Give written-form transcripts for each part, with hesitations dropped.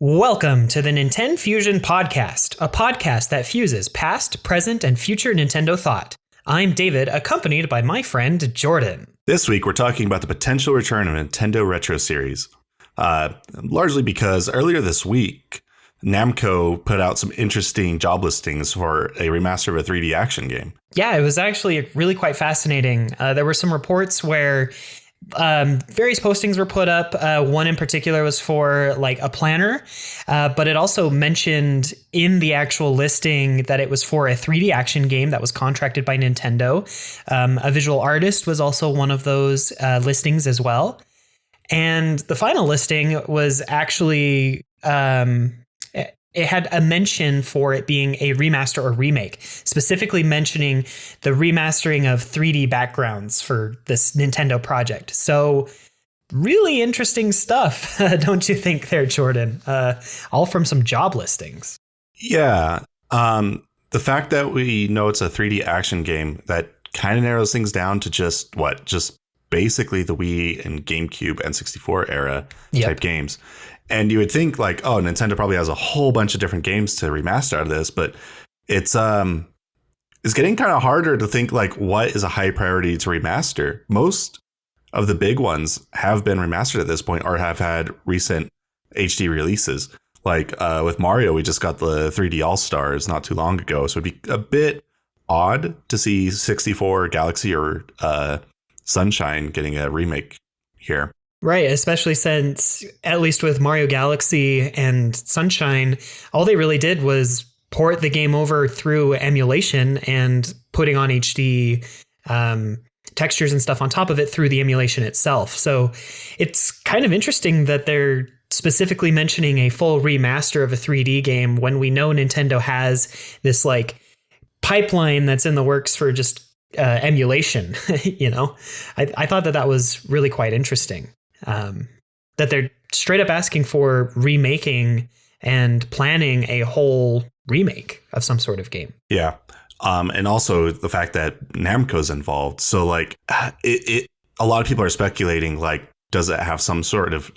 Welcome to the NintenFusion podcast, a podcast that fuses past, present, and future Nintendo thought. I'm David, accompanied by my friend Jordan. This week, we're talking about the potential return of Nintendo Retro Series, largely because earlier this week, Namco put out some interesting job listings for a remaster of a 3D action game. Yeah, it was actually really quite fascinating. There were some reports where various postings were put up. One in particular was for like a planner, but it also mentioned in the actual listing that it was for a 3D action game that was contracted by Nintendo. A visual artist was also one of those listings as well. And the final listing was actually it had a mention for it being a remaster or remake, specifically mentioning the remastering of 3D backgrounds for this Nintendo project. So really interesting stuff, don't you think there, Jordan? All from some job listings. Yeah. The fact that we know it's a 3D action game, that kind of narrows things down to just basically the Wii and GameCube and 64 era type games. And you would think like, oh, Nintendo probably has a whole bunch of different games to remaster out of this, but it's getting kind of harder to think like what is a high priority to remaster. Most of the big ones have been remastered at this point or have had recent HD releases. Like with Mario, we just got the 3D All-Stars not too long ago, so it'd be a bit odd to see 64, Galaxy, or Sunshine getting a remake here. Right, especially since, at least with Mario Galaxy and Sunshine, all they really did was port the game over through emulation and putting on HD textures and stuff on top of it through the emulation itself. So it's kind of interesting that they're specifically mentioning a full remaster of a 3D game when we know Nintendo has this like pipeline that's in the works for just emulation. You know, I thought that was really quite interesting. That they're straight up asking for remaking and planning a whole remake of some sort of game. Yeah. And also the fact that Namco's involved. So like a lot of people are speculating, like, does it have some sort of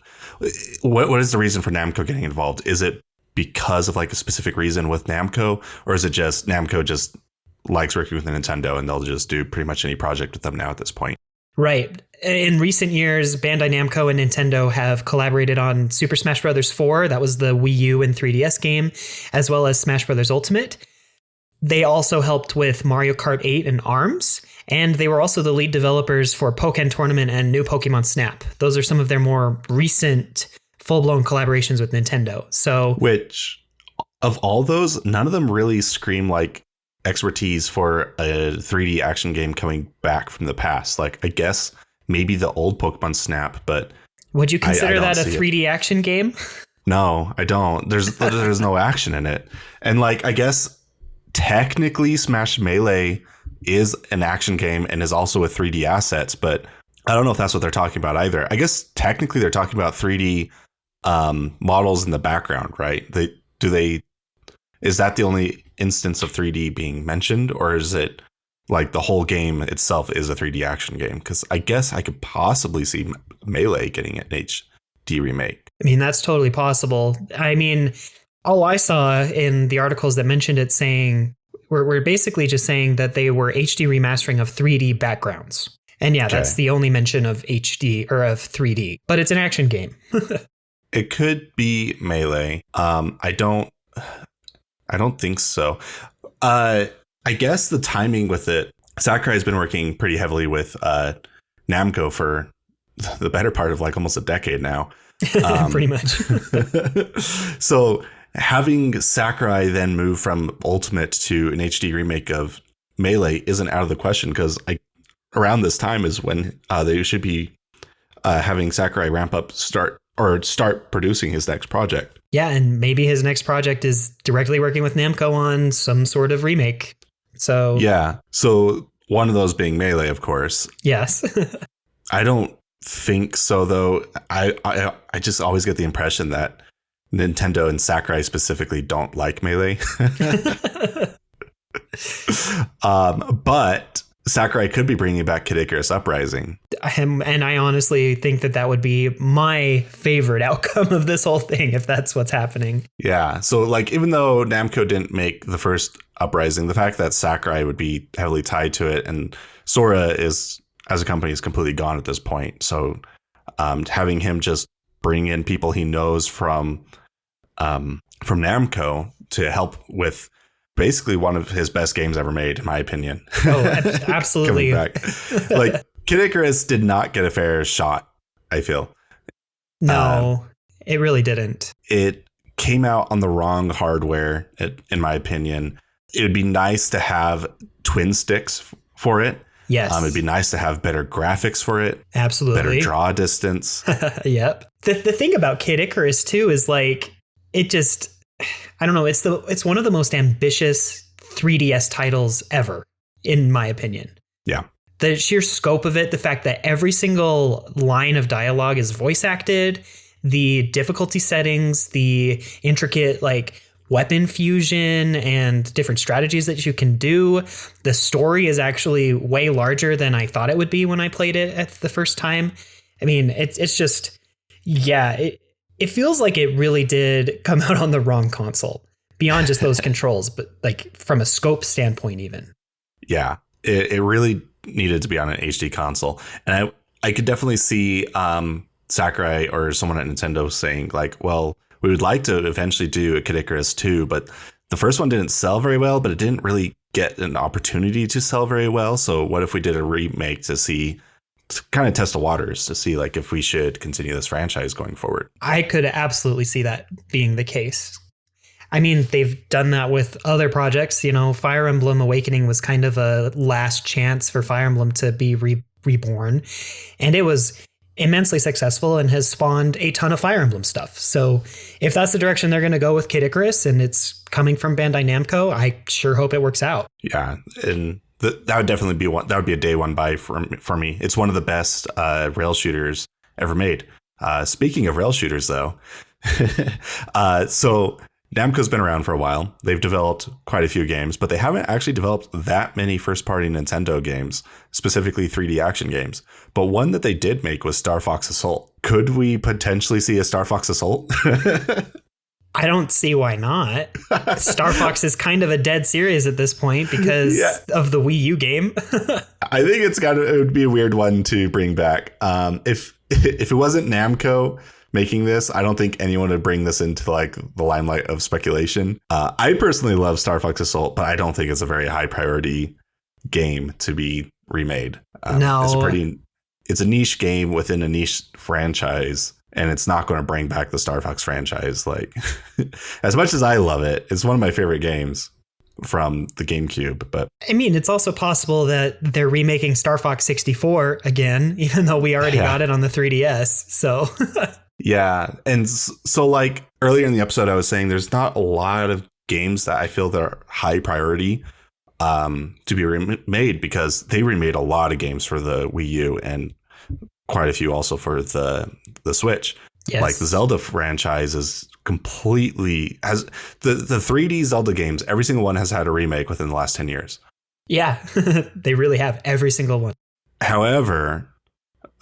what is the reason for Namco getting involved? Is it because of like a specific reason with Namco, or is it just Namco just likes working with Nintendo and they'll just do pretty much any project with them now at this point? Right. In recent years, Bandai Namco and Nintendo have collaborated on Super Smash Bros. 4. That was the Wii U and 3DS game, as well as Smash Bros. Ultimate. They also helped with Mario Kart 8 and ARMS, and they were also the lead developers for Pokken Tournament and New Pokemon Snap. Those are some of their more recent full-blown collaborations with Nintendo. So, which of all those, none of them really scream like expertise for a 3D action game coming back from the past. Like, I guess maybe the old Pokemon Snap, but would you consider that a 3D action game? No, I don't. There's no action in it. And like, I guess technically Smash Melee is an action game and is also with 3D assets, but I don't know if that's what they're talking about either. I guess technically they're talking about 3D models in the background, right? Is that the only instance of 3D being mentioned, or is it like the whole game itself is a 3D action game? Because I guess I could possibly see Melee getting an HD remake. I mean, that's totally possible. I mean, all I saw in the articles that mentioned it saying we're basically just saying that they were HD remastering of 3D backgrounds. And yeah, that's the only mention of HD or of 3D, but it's an action game. It could be Melee. I don't think so. I guess the timing with it, Sakurai has been working pretty heavily with Namco for the better part of like almost a decade now. Pretty much. So having Sakurai then move from Ultimate to an HD remake of Melee isn't out of the question, because around this time is when they should be having Sakurai start producing his next project. Yeah, and maybe his next project is directly working with Namco on some sort of remake. So yeah, so one of those being Melee, of course. Yes. I don't think so, though. I just always get the impression that Nintendo and Sakurai specifically don't like Melee. But Sakurai could be bringing back Kid Icarus Uprising. And I honestly think that would be my favorite outcome of this whole thing, if that's what's happening. Yeah. So like, even though Namco didn't make the first Uprising, the fact that Sakurai would be heavily tied to it, and Sora is, as a company, is completely gone at this point. So having him just bring in people he knows from Namco to help with basically one of his best games ever made, in my opinion. Oh, absolutely. Coming back. Like, Kid Icarus did not get a fair shot, I feel. No, it really didn't. It came out on the wrong hardware, in my opinion. It would be nice to have twin sticks for it. Yes. It'd be nice to have better graphics for it. Absolutely. Better draw distance. Yep. The thing about Kid Icarus, too, is like, it just, I don't know. It's one of the most ambitious 3DS titles ever, in my opinion. Yeah. The sheer scope of it, the fact that every single line of dialogue is voice acted, the difficulty settings, the intricate like weapon fusion and different strategies that you can do. The story is actually way larger than I thought it would be when I played it at the first time. I mean, it's just, yeah, it feels like it really did come out on the wrong console, beyond just those controls, but like from a scope standpoint, even. Yeah, it really needed to be on an HD console. And I could definitely see Sakurai or someone at Nintendo saying like, well, we would like to eventually do a Kid Icarus 2, but the first one didn't sell very well, but it didn't really get an opportunity to sell very well. So what if we did a remake to kind of test the waters to see like if we should continue this franchise going forward? I could absolutely see that being the case. I mean, they've done that with other projects. You know, Fire Emblem Awakening was kind of a last chance for Fire Emblem to be reborn. And it was immensely successful and has spawned a ton of Fire Emblem stuff. So if that's the direction they're going to go with Kid Icarus and it's coming from Bandai Namco, I sure hope it works out. Yeah. And that would definitely be one. That would be a day one buy for me. It's one of the best rail shooters ever made. Speaking of rail shooters, though, so Namco's been around for a while. They've developed quite a few games, but they haven't actually developed that many first-party Nintendo games, specifically 3D action games. But one that they did make was Star Fox Assault. Could we potentially see a Star Fox Assault? I don't see why not. Star Fox is kind of a dead series at this point because of the Wii U game. I think it would be a weird one to bring back. If it wasn't Namco making this, I don't think anyone would bring this into like the limelight of speculation. I personally love Star Fox Assault, but I don't think it's a very high priority game to be remade. No, it's a niche game within a niche franchise. And it's not going to bring back the Star Fox franchise. Like, as much as I love it, it's one of my favorite games from the GameCube. But I mean, it's also possible that they're remaking Star Fox 64 again, even though we already got it on the 3DS. So yeah. And so like earlier in the episode, I was saying there's not a lot of games that I feel that are high priority to be remade, because they remade a lot of games for the Wii U and quite a few also for the Switch. Yes. Like the Zelda franchise is completely has the 3D Zelda games. Every single one has had a remake within the last 10 years. Yeah, they really have, every single one. However,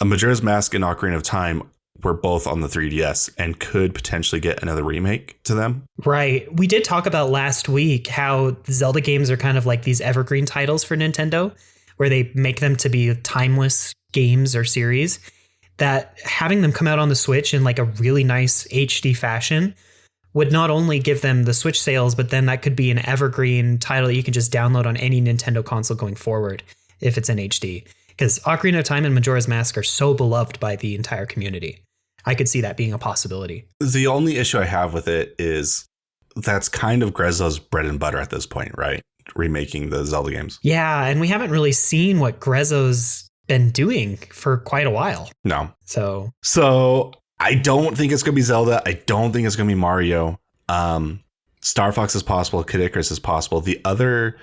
a Majora's Mask and Ocarina of Time were both on the 3DS and could potentially get another remake to them. Right. We did talk about last week how Zelda games are kind of like these evergreen titles for Nintendo, where they make them to be timeless games or series, that having them come out on the Switch in like a really nice HD fashion would not only give them the Switch sales, but then that could be an evergreen title that you can just download on any Nintendo console going forward if it's in HD. Because Ocarina of Time and Majora's Mask are so beloved by the entire community. I could see that being a possibility. The only issue I have with it is that's kind of Grezzo's bread and butter at this point, right? Remaking the Zelda games. Yeah, and we haven't really seen what Grezzo's been doing for quite a while. No. So I don't think it's going to be Zelda. I don't think it's going to be Mario. Star Fox is possible. Kid Icarus is possible. The other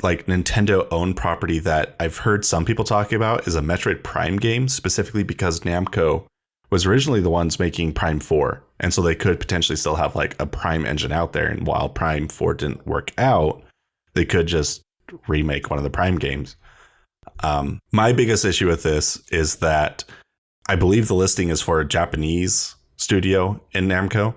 like Nintendo owned property that I've heard some people talking about is a Metroid Prime game, specifically because Namco was originally the ones making Prime 4. And so they could potentially still have like a Prime engine out there. And while Prime 4 didn't work out, they could just remake one of the Prime games. My biggest issue with this is that I believe the listing is for a Japanese studio in Namco,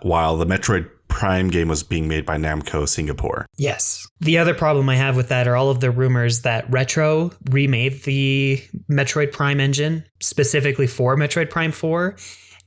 while the Metroid Prime game was being made by Namco Singapore. Yes. The other problem I have with that are all of the rumors that Retro remade the Metroid Prime engine specifically for Metroid Prime 4.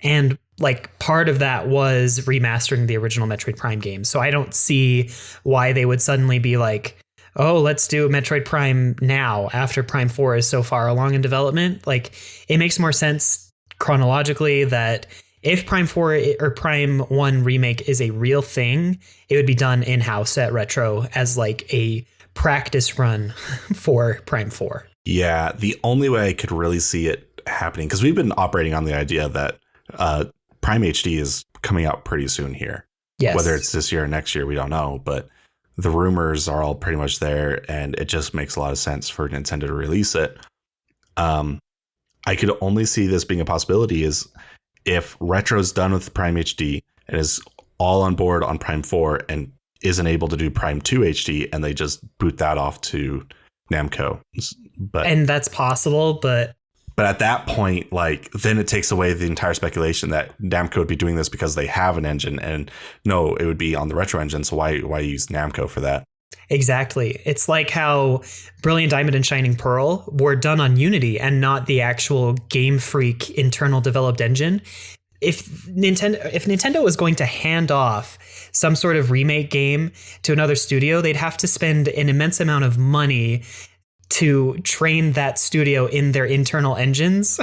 And like part of that was remastering the original Metroid Prime game. So I don't see why they would suddenly be like, oh, let's do Metroid Prime now after Prime 4 is so far along in development. Like it makes more sense chronologically that if Prime 4 or Prime 1 remake is a real thing, it would be done in-house at Retro as like a practice run for Prime 4. Yeah, the only way I could really see it happening, because we've been operating on the idea that Prime HD is coming out pretty soon here. Yes. Whether it's this year or next year, we don't know. But the rumors are all pretty much there, and it just makes a lot of sense for Nintendo to release it. I could only see this being a possibility is if Retro's done with Prime HD and is all on board on Prime 4 and isn't able to do Prime 2 HD, and they just boot that off to Namco. And that's possible, but at that point, like, then it takes away the entire speculation that Namco would be doing this because they have an engine, and no, it would be on the Retro engine. So why use Namco for that? Exactly. It's like how Brilliant Diamond and Shining Pearl were done on Unity and not the actual Game Freak internal developed engine. If Nintendo was going to hand off some sort of remake game to another studio, they'd have to spend an immense amount of money to train that studio in their internal engines.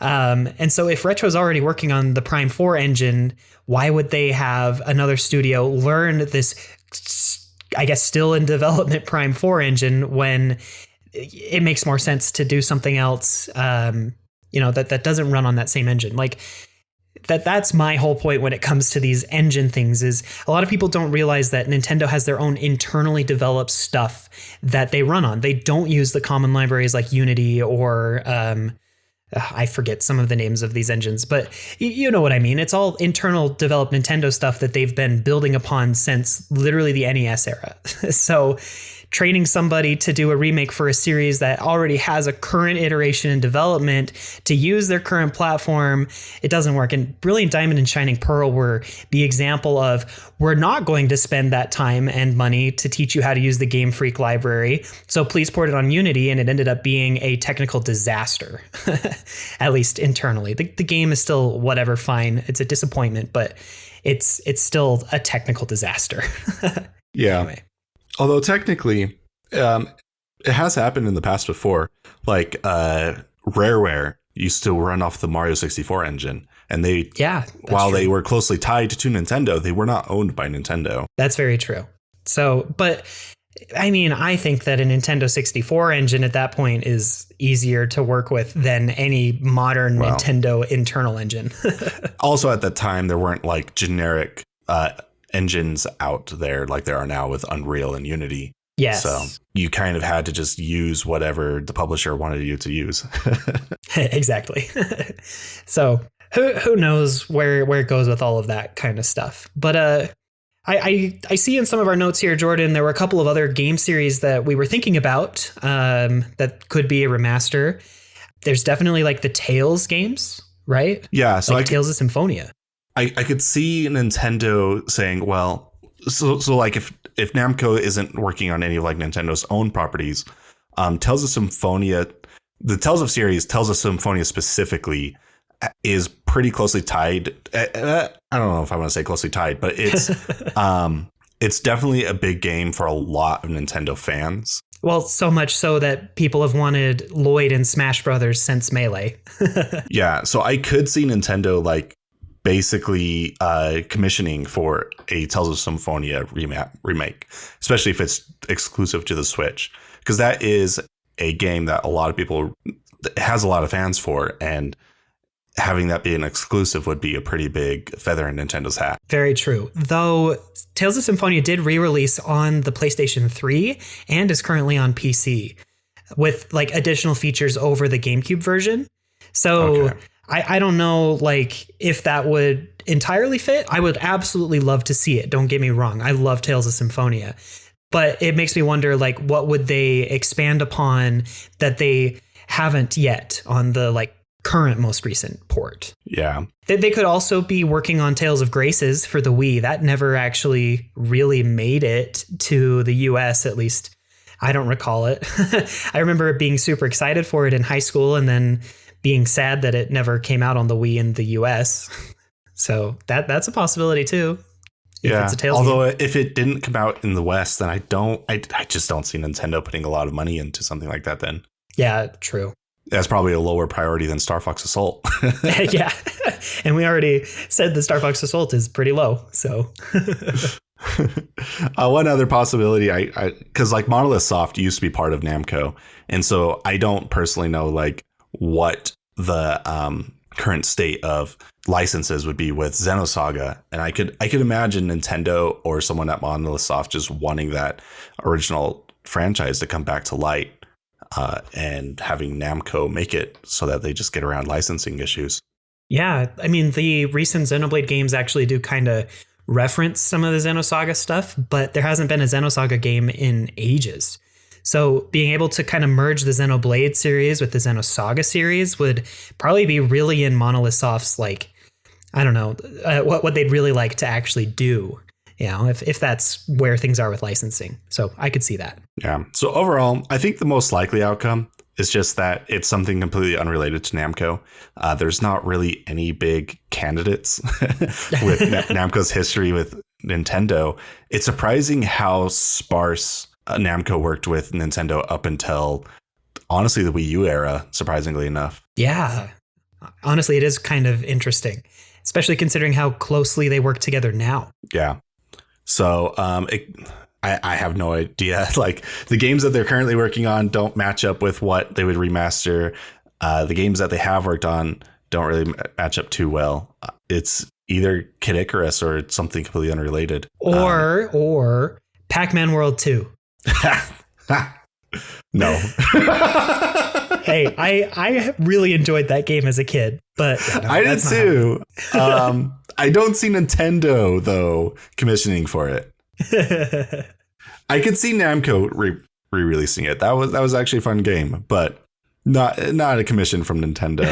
And so if Retro's already working on the Prime 4 engine, why would they have another studio learn this, I guess, still in development Prime 4 engine when it makes more sense to do something else, that doesn't run on that same engine? Like that's my whole point when it comes to these engine things is a lot of people don't realize that Nintendo has their own internally developed stuff that they run on. They don't use the common libraries like Unity or I forget some of the names of these engines, but you know what I mean. It's all internal developed Nintendo stuff that they've been building upon since literally the NES era. So training somebody to do a remake for a series that already has a current iteration in development to use their current platform, it doesn't work. And Brilliant Diamond and Shining Pearl were the example of, we're not going to spend that time and money to teach you how to use the Game Freak library, so please port it on Unity. And it ended up being a technical disaster, at least internally. The game is still whatever, fine. It's a disappointment, but it's still a technical disaster. Yeah. Anyway. Although technically, it has happened in the past before. Like Rareware used to run off the Mario 64 engine, and while they were closely tied to Nintendo, they were not owned by Nintendo. That's very true. So, but I mean, I think that a Nintendo 64 engine at that point is easier to work with than any modern Nintendo internal engine. Also, at that time, there weren't like generic engines out there like there are now with Unreal and Unity. Yes. So you kind of had to just use whatever the publisher wanted you to use. Exactly. So who knows where it goes with all of that kind of stuff. But I see in some of our notes here, Jordan, there were a couple of other game series that we were thinking about that could be a remaster. There's definitely like the Tales games, right? Yeah. So like Tales of Symphonia. I could see Nintendo saying, well, so like if Namco isn't working on any of like Nintendo's own properties, Tales of Symphonia, the Tales of series, Tales of Symphonia specifically, is pretty closely tied. I don't know if I want to say closely tied, but it's definitely a big game for a lot of Nintendo fans. Well, so much so that people have wanted Lloyd in Smash Brothers since Melee. Yeah, so I could see Nintendo like basically commissioning for a Tales of Symphonia remake, especially if it's exclusive to the Switch, because that is a game that a lot of people has a lot of fans for, and having that be an exclusive would be a pretty big feather in Nintendo's hat. Very true. Though Tales of Symphonia did re-release on the PlayStation 3 and is currently on PC with like additional features over the GameCube version. So okay. I don't know like if that would entirely fit. I would absolutely love to see it. Don't get me wrong. I love Tales of Symphonia. But it makes me wonder, like, what would they expand upon that they haven't yet on the like current most recent port? Yeah. They could also be working on Tales of Graces for the Wii. That never actually really made it to the US, at least I don't recall it. I remember being super excited for it in high school and then being sad that it never came out on the Wii in the US. So that's a possibility too. Yeah. It's a Tales Although game. if it didn't come out in the West, then I just don't see Nintendo putting a lot of money into something like that then. Yeah, true. That's probably a lower priority than Star Fox Assault. Yeah. And we already said the Star Fox Assault is pretty low. So one other possibility, because like Monolith Soft used to be part of Namco. And so I don't personally know like what the current state of licenses would be with Xenosaga. And I could imagine Nintendo or someone at Monolith Soft just wanting that original franchise to come back to light. And having Namco make it so that they just get around licensing issues. Yeah, I mean, the recent Xenoblade games actually do kind of reference some of the Xenosaga stuff, but there hasn't been a Xenosaga game in ages. So being able to kind of merge the Xenoblade series with the Xenosaga series would probably be really in Monolith Soft's, like, I don't know, what they'd really like to actually do. You know, if that's where things are with licensing. So I could see that. Yeah. So overall, I think the most likely outcome is just that it's something completely unrelated to Namco. There's not really any big candidates with Namco's history with Nintendo. It's surprising how sparse Namco worked with Nintendo up until, honestly, the Wii U era, surprisingly enough. Yeah. Honestly, it is kind of interesting, especially considering how closely they work together now. Yeah. So I have no idea. Like the games that they're currently working on don't match up with what they would remaster. The games that they have worked on don't really match up too well. It's either Kid Icarus or it's something completely unrelated. Or Pac-Man World 2. No. Hey, I really enjoyed that game as a kid, but yeah, no, I did too. I don't see Nintendo though commissioning for it. I could see Namco re-releasing it. That was actually a fun game, but not a commission from Nintendo.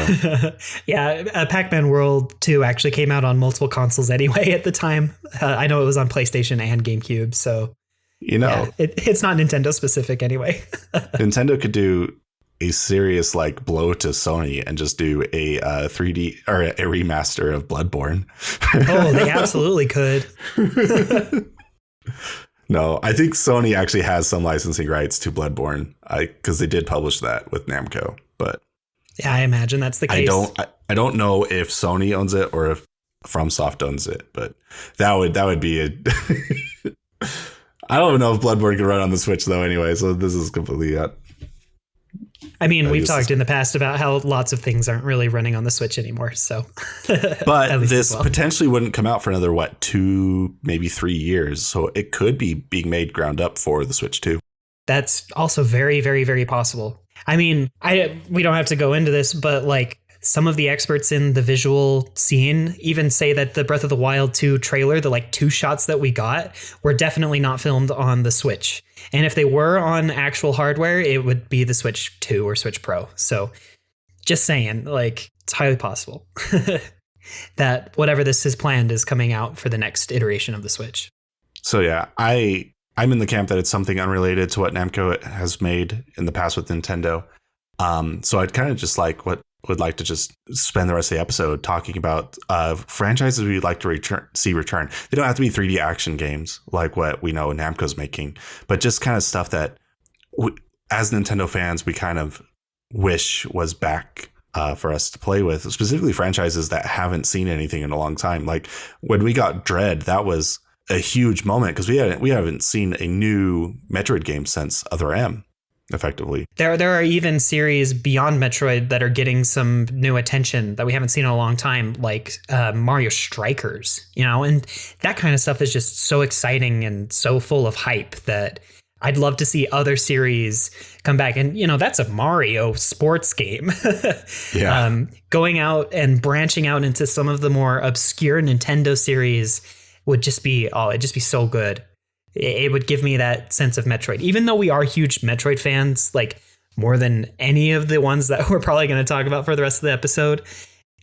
Yeah, Pac-Man World 2 actually came out on multiple consoles anyway at the time. I know it was on PlayStation and GameCube, so yeah, it's not Nintendo specific anyway. Nintendo could do a serious like blow to Sony and just do a 3D or a remaster of Bloodborne. Oh, they absolutely could. No, I think Sony actually has some licensing rights to Bloodborne because they did publish that with Namco. But yeah, I imagine that's the case. I don't know if Sony owns it or if FromSoft owns it, but that would be a. I don't know if Bloodborne can run on the Switch though. Anyway, so this is completely. I mean, we've talked in the past about how lots of things aren't really running on the Switch anymore. So, but this potentially wouldn't come out for another 2, maybe 3 years. So it could be being made ground up for the Switch too. That's also very, very, very possible. I mean, we don't have to go into this, but like some of the experts in the visual scene even say that the Breath of the Wild 2 trailer, the like 2 shots that we got, were definitely not filmed on the Switch. And if they were on actual hardware, it would be the Switch 2 or Switch Pro. So just saying, like, it's highly possible that whatever this is planned is coming out for the next iteration of the Switch. So, yeah, I'm in the camp that it's something unrelated to what Namco has made in the past with Nintendo. So I'd kind of just would like to just spend the rest of the episode talking about franchises we'd like to see return. They don't have to be 3D action games like what we know Namco's making, but just kind of stuff that as Nintendo fans, we kind of wish was back for us to play with, specifically franchises that haven't seen anything in a long time. Like when we got Dread, that was a huge moment because we haven't seen a new Metroid game since Other M. Effectively, there are even series beyond Metroid that are getting some new attention that we haven't seen in a long time, like Mario Strikers, and that kind of stuff is just so exciting and so full of hype that I'd love to see other series come back. And that's a Mario sports game. Yeah. Going out and branching out into some of the more obscure Nintendo series would just be it'd just be so good. It would give me that sense of Metroid, even though we are huge Metroid fans, like more than any of the ones that we're probably going to talk about for the rest of the episode.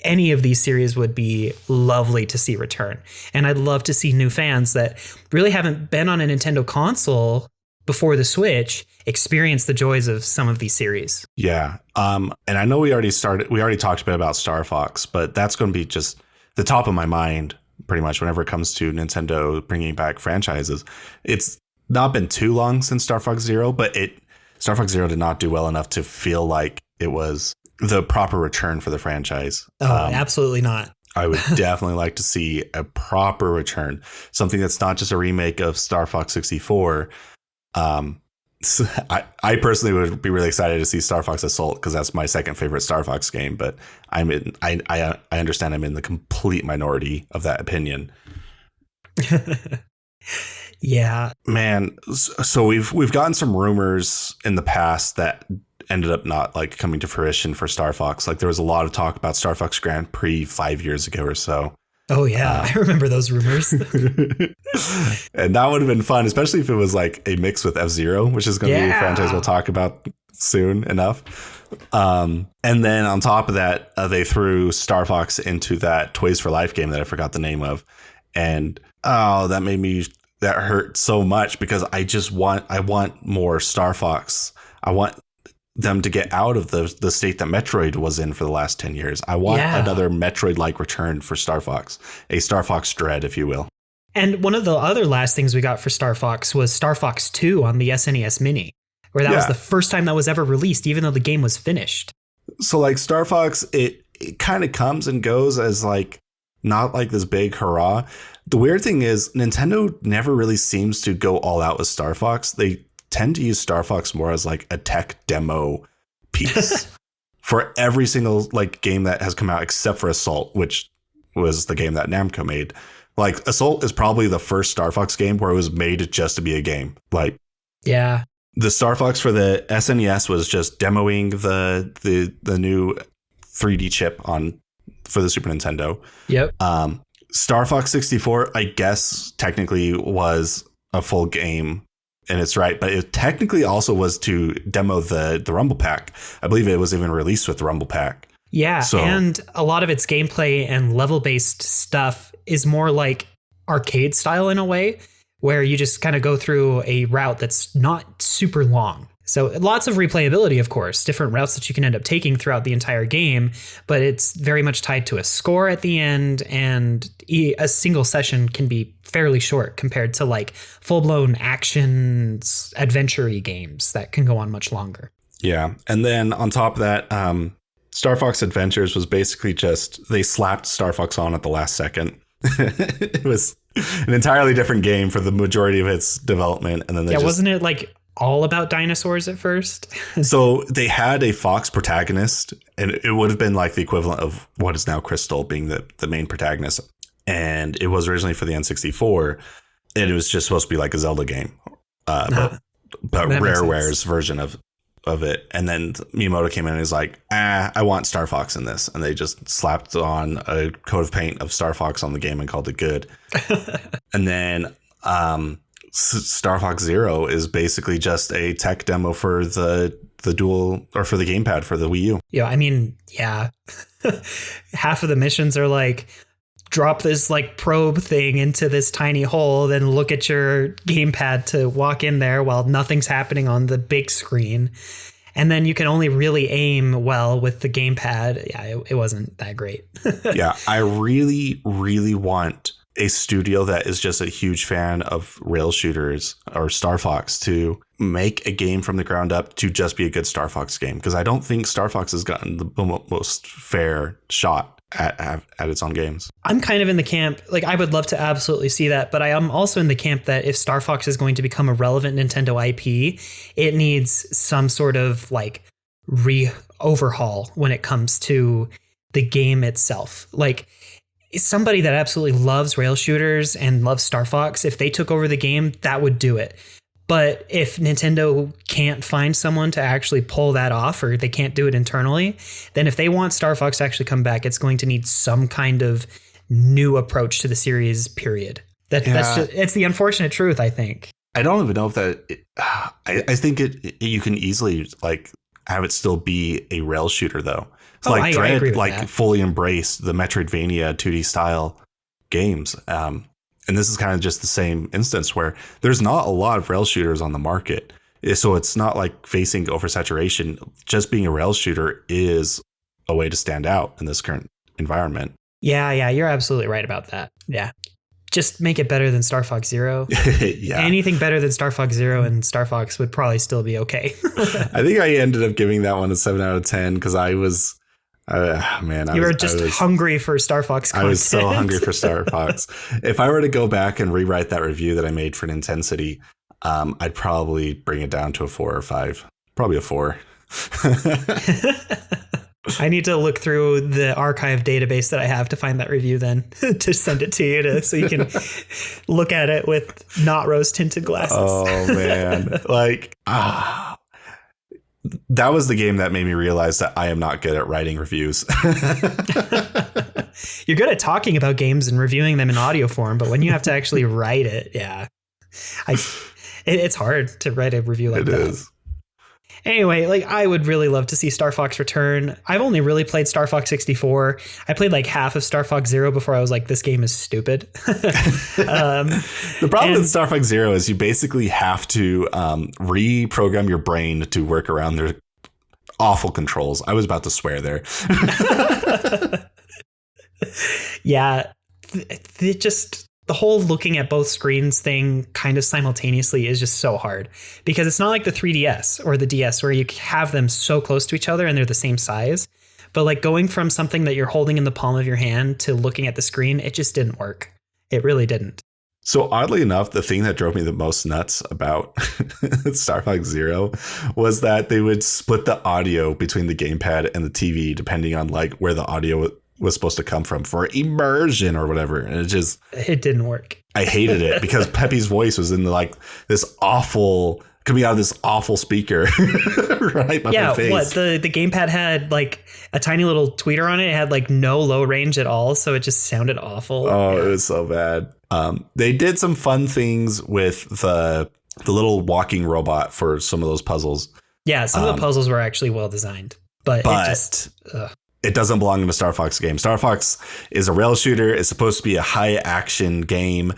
Any of these series would be lovely to see return. And I'd love to see new fans that really haven't been on a Nintendo console before the Switch experience the joys of some of these series. Yeah. And I know we already talked a bit about Star Fox, but that's going to be just the top of my mind pretty much whenever it comes to Nintendo bringing back franchises. It's not been too long since Star Fox Zero, but Star Fox Zero did not do well enough to feel like it was the proper return for the franchise. Oh, absolutely not. I would definitely like to see a proper return, something that's not just a remake of Star Fox 64. So I personally would be really excited to see Star Fox Assault because that's my second favorite Star Fox game. But I understand I'm in the complete minority of that opinion. Yeah, man. So we've gotten some rumors in the past that ended up not like coming to fruition for Star Fox. Like there was a lot of talk about Star Fox Grand Prix 5 years ago or so. Oh, yeah. I remember those rumors. And that would have been fun, especially if it was like a mix with F-Zero, which is going to be a franchise we'll talk about soon enough. And then on top of that, they threw Star Fox into that Toys for Life game that I forgot the name of. And that hurt so much because I want more Star Fox. I want them to get out of the state that Metroid was in for the last 10 years. I want another Metroid-like return for Star Fox, a Star Fox Dread, if you will. And one of the other last things we got for Star Fox was Star Fox 2 on the SNES Mini, where that was the first time that was ever released, even though the game was finished. So like Star Fox, it kind of comes and goes as like not like this big hurrah. The weird thing is Nintendo never really seems to go all out with Star Fox. They tend to use Star Fox more as like a tech demo piece for every single like game that has come out except for Assault, which was the game that Namco made. Like Assault is probably the first Star Fox game where it was made just to be a game. Like, yeah, the Star Fox for the SNES was just demoing the new 3D chip for the Super Nintendo. Yep. Star Fox 64, I guess technically was a full game. And it's right, but it technically also was to demo the Rumble Pack. I believe it was even released with the Rumble Pack. Yeah, and a lot of its gameplay and level-based stuff is more like arcade style in a way, where you just kind of go through a route that's not super long. So lots of replayability, of course, different routes that you can end up taking throughout the entire game, but it's very much tied to a score at the end, and a single session can be fairly short compared to like full-blown action adventure-y games that can go on much longer. Yeah. And then on top of that, Star Fox Adventures was basically just they slapped Star Fox on at the last second. It was an entirely different game for the majority of its development. And then wasn't it like all about dinosaurs at first? So they had a fox protagonist, and it would have been like the equivalent of what is now Crystal being the main protagonist. And it was originally for the N64, and it was just supposed to be like a Zelda game, but Rareware's version of it. And then Miyamoto came in and was like, I want Star Fox in this. And they just slapped on a coat of paint of Star Fox on the game and called it good. And then Star Fox Zero is basically just a tech demo for the dual or for the gamepad for the Wii U. Yeah, I mean, yeah. Half of the missions are like, drop this like probe thing into this tiny hole, then look at your gamepad to walk in there while nothing's happening on the big screen. And then you can only really aim well with the gamepad. Yeah, it wasn't that great. Yeah, I really, really want a studio that is just a huge fan of rail shooters or Star Fox to make a game from the ground up to just be a good Star Fox game. Because I don't think Star Fox has gotten the most fair shot at its own games. I'm kind of in the camp, like I would love to absolutely see that, but I am also in the camp that if Star Fox is going to become a relevant Nintendo IP, it needs some sort of like overhaul when it comes to the game itself. Like somebody that absolutely loves rail shooters and loves Star Fox, if they took over the game, that would do it. But if Nintendo can't find someone to actually pull that off, or they can't do it internally, then if they want Star Fox to actually come back, it's going to need some kind of new approach to the series, period. It's the unfortunate truth, I think. I don't even know if that. I think you can easily like have it still be a rail shooter though. It's like I agree Dread with like that. fully embraced the Metroidvania 2D style games. And this is kind of just the same instance where there's not a lot of rail shooters on the market. So it's not like facing oversaturation. Just being a rail shooter is a way to stand out in this current environment. Yeah, you're absolutely right about that. Yeah. Just make it better than Star Fox Zero. Yeah. Anything better than Star Fox Zero and Star Fox would probably still be okay. I think I ended up giving that one a 7 out of 10 because I was, You were just hungry for Star Fox content. I was so hungry for Star Fox. If I were to go back and rewrite that review that I made for NintenCity, I'd probably bring it down to a 4 or 5. Probably a 4. I need to look through the archive database that I have to find that review then to send it to you so you can look at it with not rose tinted glasses. Oh, man. Like, that was the game that made me realize that I am not good at writing reviews. You're good at talking about games and reviewing them in audio form, but when you have to actually write it, yeah, it's hard to write a review like that. It is. Anyway, like I would really love to see Star Fox return. I've only really played Star Fox 64. I played like half of Star Fox Zero before I was like, this game is stupid. The problem with Star Fox Zero is you basically have to reprogram your brain to work around their awful controls. I was about to swear there. Yeah, the whole looking at both screens thing kind of simultaneously is just so hard because it's not like the 3DS or the DS where you have them so close to each other and they're the same size. But like going from something that you're holding in the palm of your hand to looking at the screen, it just didn't work. It really didn't. So oddly enough, the thing that drove me the most nuts about Star Fox Zero was that they would split the audio between the gamepad and the TV depending on like where the audio was supposed to come from for immersion or whatever. And it didn't work. I hated it because Pepe's voice was in like this awful, coming out of this awful speaker right by my face. What the gamepad had like a tiny little tweeter on it. It had like no low range at all. So it just sounded awful. Oh, yeah. It was so bad. They did some fun things with the little walking robot for some of those puzzles. Yeah. Some of the puzzles were actually well designed, but it just, it doesn't belong in a Star Fox game. Star Fox is a rail shooter. It's supposed to be a high action game.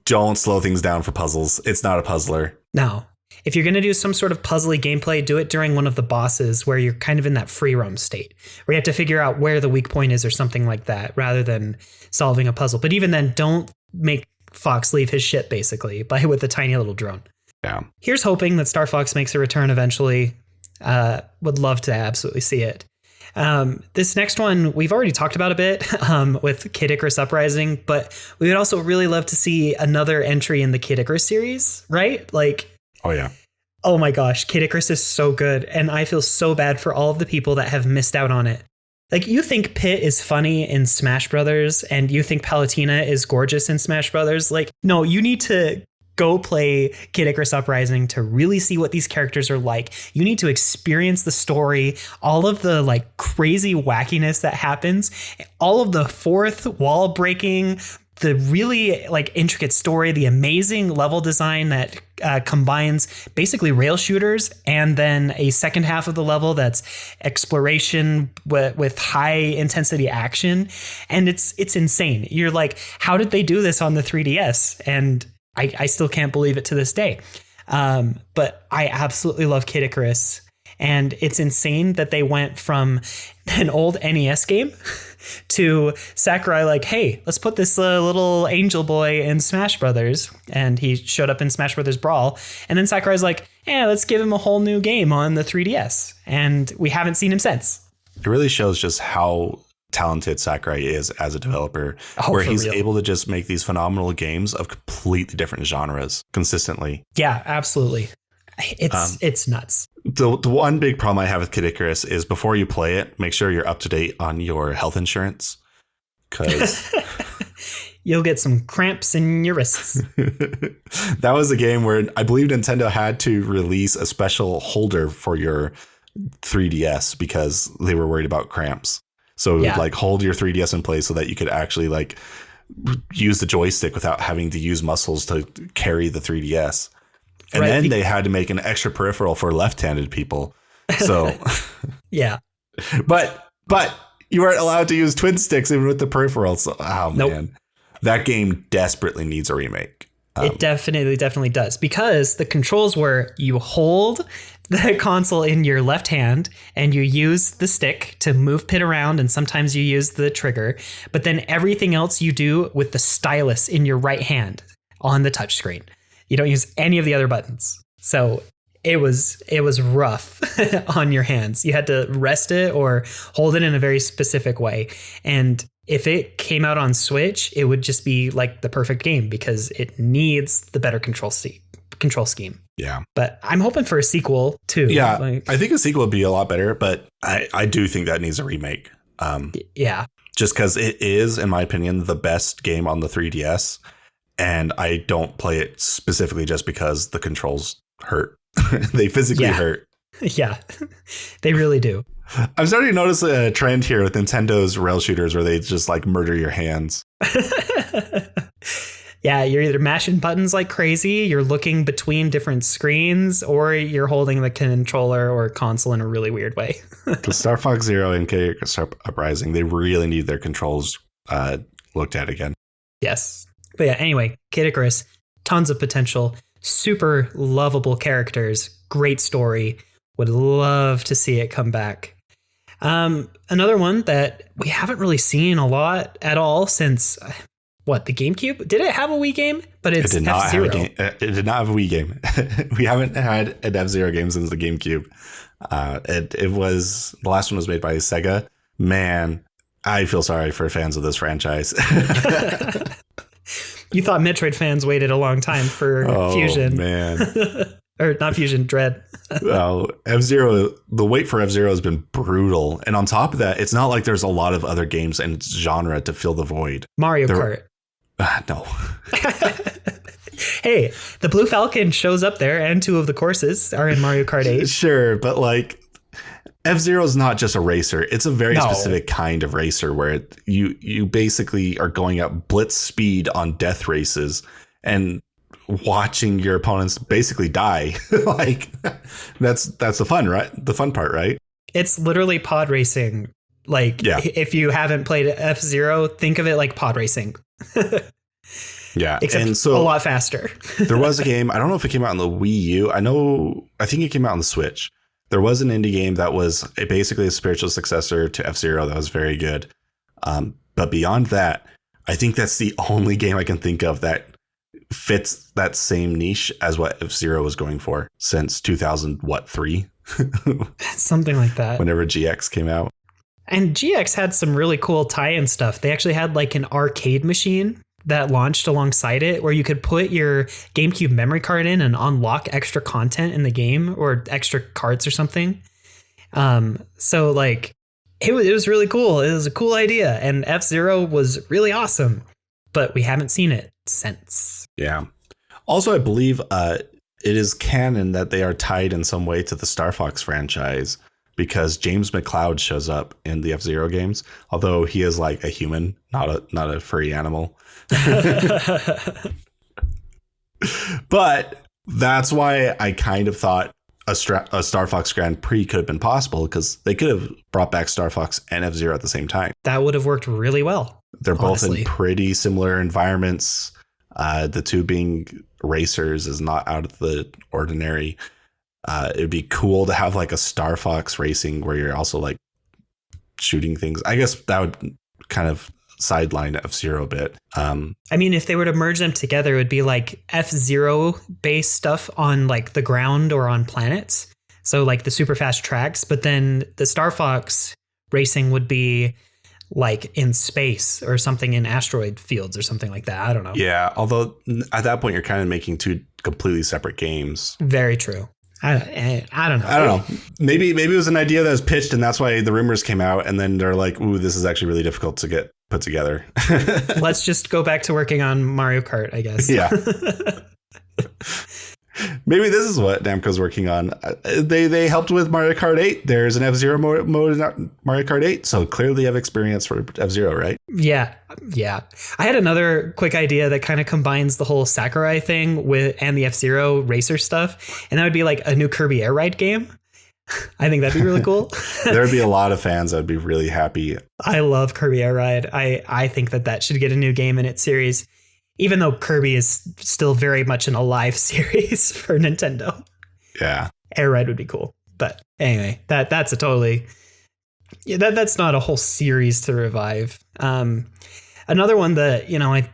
Don't slow things down for puzzles. It's not a puzzler. No. If you're going to do some sort of puzzly gameplay, do it during one of the bosses where you're kind of in that free roam state where you have to figure out where the weak point is or something like that rather than solving a puzzle. But even then, don't make Fox leave his shit basically with a tiny little drone. Yeah. Here's hoping that Star Fox makes a return eventually. Would love to absolutely see it. This next one we've already talked about a bit with Kid Icarus Uprising, but we would also really love to see another entry in the Kid Icarus series, right? Like, oh yeah. Oh my gosh, Kid Icarus is so good, and I feel so bad for all of the people that have missed out on it. Like, you think Pit is funny in Smash Brothers, and you think Palutena is gorgeous in Smash Brothers. Like, no, you need to go play Kid Icarus Uprising to really see what these characters are like. You need to experience the story, all of the like crazy wackiness that happens, all of the fourth wall breaking, the really like intricate story, the amazing level design that combines basically rail shooters and then a second half of the level that's exploration with high intensity action. And it's insane. You're like, how did they do this on the 3DS? And I still can't believe it to this day. But I absolutely love Kid Icarus. And it's insane that they went from an old NES game to Sakurai like, hey, let's put this little angel boy in Smash Brothers. And he showed up in Smash Brothers Brawl. And then Sakurai's like, yeah, let's give him a whole new game on the 3DS. And we haven't seen him since. It really shows just how talented Sakurai is as a developer, where he's able to just make these phenomenal games of completely different genres consistently. Yeah, absolutely. It's nuts. The one big problem I have with Kid Icarus is before you play it, make sure you're up to date on your health insurance, because you'll get some cramps in your wrists. That was a game where I believe Nintendo had to release a special holder for your 3DS because they were worried about cramps. So it would like hold your 3DS in place so that you could actually like use the joystick without having to use muscles to carry the 3DS. And then they had to make an extra peripheral for left-handed people. So yeah. But you weren't allowed to use twin sticks even with the peripherals. So, man. That game desperately needs a remake. It definitely does, because the controls were you hold the console in your left hand and you use the stick to move Pit around, and sometimes you use the trigger, but then everything else you do with the stylus in your right hand on the touchscreen. You don't use any of the other buttons. So it was rough on your hands. You had to rest it or hold it in a very specific way. And if it came out on Switch, it would just be like the perfect game because it needs the better control scheme. Yeah. But I'm hoping for a sequel too. Yeah. I think a sequel would be a lot better, but I do think that needs a remake. Yeah. Just because it is, in my opinion, the best game on the 3DS. And I don't play it specifically just because the controls hurt. They physically hurt. Yeah, they really do. I'm starting to notice a trend here with Nintendo's rail shooters where they just like murder your hands. Yeah, you're either mashing buttons like crazy, you're looking between different screens, or you're holding the controller or console in a really weird way. The Star Fox Zero and Icarus Uprising, they really need their controls looked at again. Yes. But yeah, anyway, Kid Icarus, tons of potential, super lovable characters, great story. Would love to see it come back. Another one that we haven't really seen a lot at all since the GameCube? Did it have a Wii game? But it did not have a game. It did not have a Wii game. We haven't had an F-Zero game since the GameCube. It was, the last one was made by Sega. Man, I feel sorry for fans of this franchise. You thought Metroid fans waited a long time for Fusion. Man. Or not Fusion, Dread. Well, F-Zero, the wait for F-Zero has been brutal. And on top of that, it's not like there's a lot of other games in its genre to fill the void. Mario Kart. No. Hey, the Blue Falcon shows up there, and 2 of the courses are in Mario Kart 8. Sure, but like F-Zero is not just a racer. It's a very specific kind of racer where you basically are going at blitz speed on death races and watching your opponents basically die. Like that's the fun, right? The fun part, right? It's literally pod racing. Like if you haven't played F-Zero, think of it like pod racing. Yeah. Except and so a lot faster. There was a game, I don't know if it came out on the Wii U. I think it came out on the Switch. There was an indie game that was basically a spiritual successor to F-Zero that was very good. But beyond that, I think that's the only game I can think of that fits that same niche as what F-Zero was going for since 2003. Something like that. Whenever GX came out. And GX had some really cool tie-in stuff. They actually had like an arcade machine that launched alongside it where you could put your GameCube memory card in and unlock extra content in the game or extra carts or something. So like it was really cool. It was a cool idea, and F-Zero was really awesome, but we haven't seen it since. Yeah. Also, I believe it is canon that they are tied in some way to the Star Fox franchise because James McCloud shows up in the F-Zero games, although he is like a human, not a furry animal. But that's why I kind of thought a Star Fox Grand Prix could have been possible, because they could have brought back Star Fox and F-Zero at the same time. That would have worked really well. They're both in pretty similar environments. The two being racers is not out of the ordinary. It'd be cool to have like a Star Fox racing where you're also like shooting things. I guess that would kind of sideline F-Zero a bit. I mean, if they were to merge them together, it would be like F-Zero based stuff on like the ground or on planets. So like the super fast tracks, but then the Star Fox racing would be like in space or something in asteroid fields or something like that. I don't know. Yeah. Although at that point, you're kind of making 2 completely separate games. Very true. I don't know. Maybe it was an idea that was pitched and that's why the rumors came out. And then they're like, ooh, this is actually really difficult to get put together. Let's just go back to working on Mario Kart, I guess. Yeah. Maybe this is what Namco's working on. They helped with Mario Kart 8. There's an F-Zero mode in Mario Kart 8, so clearly they have experience for F-Zero, right? Yeah. I had another quick idea that kind of combines the whole Sakurai thing and the F-Zero racer stuff, and that would be like a new Kirby Air Ride game. I think that'd be really cool. There'd be a lot of fans that would be really happy. I love Kirby Air Ride. I think that should get a new game in its series, even though Kirby is still very much an alive series for Nintendo. Yeah. Air Ride would be cool. But anyway, that's a totally... Yeah, that's not a whole series to revive. Another one that,